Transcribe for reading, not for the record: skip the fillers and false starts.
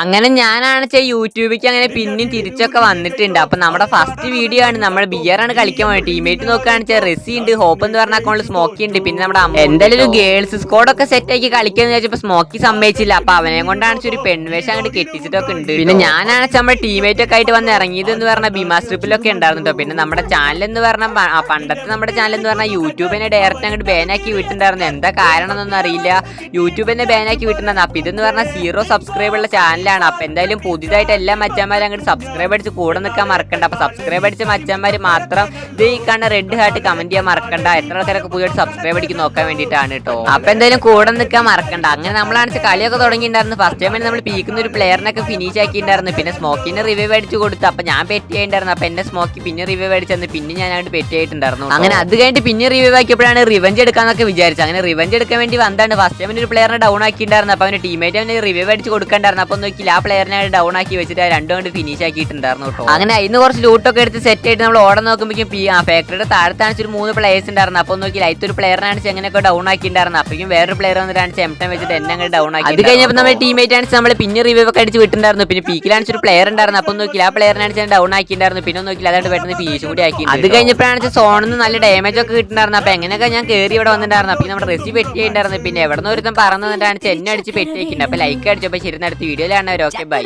അങ്ങനെ ഞാനാണ് യൂട്യൂബിലേക്ക് അങ്ങനെ പിന്നെയും തിരിച്ചൊക്കെ വന്നിട്ടുണ്ട്. അപ്പൊ നമ്മുടെ ഫസ്റ്റ് വീഡിയോ ആണ്, നമ്മൾ ബിയറാണ് കളിക്കാൻ പോയത്. ടീമേറ്റ് നോക്കുകയാണെന്ന് വെച്ചാൽ റെസി ഉണ്ട്, ഹോപ്പ് എന്ന് പറഞ്ഞ അക്കൗണ്ടിൽ സ്മോക്കി ഉണ്ട്, പിന്നെ നമ്മുടെ എന്തായാലും ഒരു ഗേൾസ് സ്കോഡൊക്കെ സെറ്റ് ആക്കി കളിക്കാന്ന് വെച്ചപ്പോ സ്മോക്കി സമ്മതിച്ചില്ല. അപ്പൊ അവനെ കൊണ്ടാണ് ഒരു പെൺവേഷം അങ്ങോട്ട് കെട്ടിച്ചിട്ടൊക്കെ ഉണ്ട്. പിന്നെ ഞാനാണ് നമ്മുടെ ടീമേറ്റ് ഒക്കെ ആയിട്ട് വന്ന് ഇറങ്ങിയത് എന്ന് പറഞ്ഞാൽ ബിമാ സ്ട്രിപ്പിലൊക്കെ ഉണ്ടായിരുന്നു. പിന്നെ നമ്മുടെ ചാനൽ എന്ന് പറഞ്ഞാൽ പണ്ടത്തെ നമ്മുടെ ചാനൽ എന്ന് പറഞ്ഞാൽ യൂട്യൂബിനെ ഡയറക്റ്റ് അങ്ങോട്ട് ബാനാക്കി വിട്ടിട്ടുണ്ടായിരുന്നു. എന്താ കാരണം എന്നൊന്നും അറിയില്ല, യൂട്യൂബിനെ ബാനാക്കി വിട്ടിട്ടുണ്ടായിരുന്നു. അപ്പൊ ഇതെന്ന് പറഞ്ഞാൽ 0 സബ്സ്ക്രൈബ് ഉള്ള ചാനലാണ്. അപ്പൊ എന്തായാലും പുതിയതായിട്ട് എല്ലാ മച്ചന്മാരും അങ്ങോട്ട് സബ്സ്ക്രൈബ് അടിച്ച് കൂടെ നിൽക്കാൻ മറക്കണ്ട. അപ്പൊ സബ്സ്ക്രൈബ് അടിച്ച മച്ചന്മാർ മാത്രം ഇത് ഈ കാണുന്ന റെഡ് ഹാർട്ട് കമന്റ് ചെയ്യാൻ മറക്കണ്ട. എത്ര ആൾക്കാരൊക്കെ പുതിയതായിട്ട് സബ്സ്ക്രൈബ് അടിക്ക് നോക്കാൻ വേണ്ടിയിട്ടാണ് കേട്ടോ. അപ്പൊ എന്തായാലും കൂടെ നിൽക്കാൻ മറക്കണ്ട. അങ്ങനെ നമ്മളാണ് കളിയൊക്കെ തുടങ്ങിയിട്ടുണ്ടായിരുന്നു. ഫസ്റ്റ് ടൈമിൽ നമ്മൾ പീക്കുന്ന ഒരു പ്ലെയറിനൊക്കെ ഫിനിഷ് ആക്കിയിട്ടുണ്ടായിരുന്നു. പിന്നെ സ്മോക്കിനെ റിവൈവ് അടിച്ച് കൊടുത്തു. അപ്പൊ ഞാൻ പെറ്റി ആയിട്ടുണ്ടായിരുന്നു. അപ്പൊ എന്റെ സ്മോക്കി പിന്നെ റിവൈവ് അടിച്ചു, പിന്നെ ഞാൻ അങ്ങോട്ട് പെറ്റി ആയിട്ടുണ്ടായിരുന്നു. അങ്ങനെ അത് കഴിഞ്ഞിട്ട് പിന്നെ റിവൈവ് ആക്കിയപ്പോഴാണ് റിവഞ്ച് എടുക്കാന്നൊക്കെ വിചാരിച്ചത്. അങ്ങനെ റിവഞ്ച് എടുക്കാൻ വേണ്ടി വന്നാണ്. ഫസ്റ്റ് ടൈമിൽ ഒരു പ്ലെയറിനെ ഡൗൺ ആക്കിയിട്ടുണ്ടായിരുന്നു. അപ്പൊ അവന്റെ ടീമേറ്റ് അവന് റിവൈവ് അടിച്ച് കൊടുക്കണ്ടായിരുന്നു. അപ്പൊ നോക്കിയില്ല, ആ പ്ലെയറിനെ ഡൗൺ ആക്കി വെച്ചിട്ട് രണ്ടും കൊണ്ട് ഫിനിഷ് ആക്കിയിട്ടുണ്ടായിരുന്നു കേട്ടോ. അങ്ങനെ അതിന് കുറച്ച് ലൂട്ടൊക്കെ എടുത്ത് സെറ്റ് ആയിട്ട് നമ്മൾ ഓടാൻ നോക്കുമ്പോഴേക്കും ഫാക്ടറിയുടെ താഴത്താണ് ഒരു 3 പ്ലേയേഴ്സ് ഉണ്ടായിരുന്നു. അപ്പൊ നോക്കി അതിൽ ഒരു പ്ലെയറിനാണ് എങ്ങനെയൊക്കെ ഡൗൺ ആക്കിയിട്ടുണ്ടായിരുന്നു. അപ്പോഴേക്കും വേറൊരു പ്ലെയർ വന്നിട്ടാണ് എംടം വെച്ചിട്ട് എന്നെ അങ്ങനെ ഡൗൺ ആക്കി. അത് കഴിഞ്ഞപ്പോൾ നമ്മുടെ ടീമേറ്റ് ആണ് നമ്മൾ പിന്നെ റിവൈവ് ഒക്കെ അടിച്ച് വിട്ടുണ്ടായിരുന്നു. പിന്നെ പീക്കിലാണ് ഒരു പ്ലെയർ ഉണ്ടായിരുന്നു. അപ്പൊ നോക്കിയില്ല, ആ പ്ലെയറിനാണ് ഞാൻ ഡൗൺ ആക്കിയിട്ടുണ്ടായിരുന്നു. പിന്നെ നോക്കിയില്ല, അതായിട്ട് പെട്ടെന്ന് ഫിനിഷ് കൂടി ആക്കി. അത് കഴിഞ്ഞപ്പോഴാണ് സോണിൽ നിന്ന് നല്ല ഡാമേജ് ഒക്കെ കിട്ടുന്നുണ്ടായിരുന്നു. അപ്പൊ എങ്ങനെയൊക്കെ ഞാൻ കയറി ഇവിടെ വന്നിട്ടുണ്ടായിരുന്നു. പിന്നെ നമ്മുടെ റെസി പെറ്റിയിട്ടുണ്ടായിരുന്നു. പിന്നെ എവിടെ നിന്ന് ഒരുത്തം പറന്നു വന്നിട്ടാണ് എന്നെ അടിച്ച് പെറ്റിയിട്ടുണ്ട്. അപ്പൊ ലൈക്ക് അടിച്ചപ്പോൾ ശരി, അടുത്ത വീഡിയോയിലാണ്. Okay bye.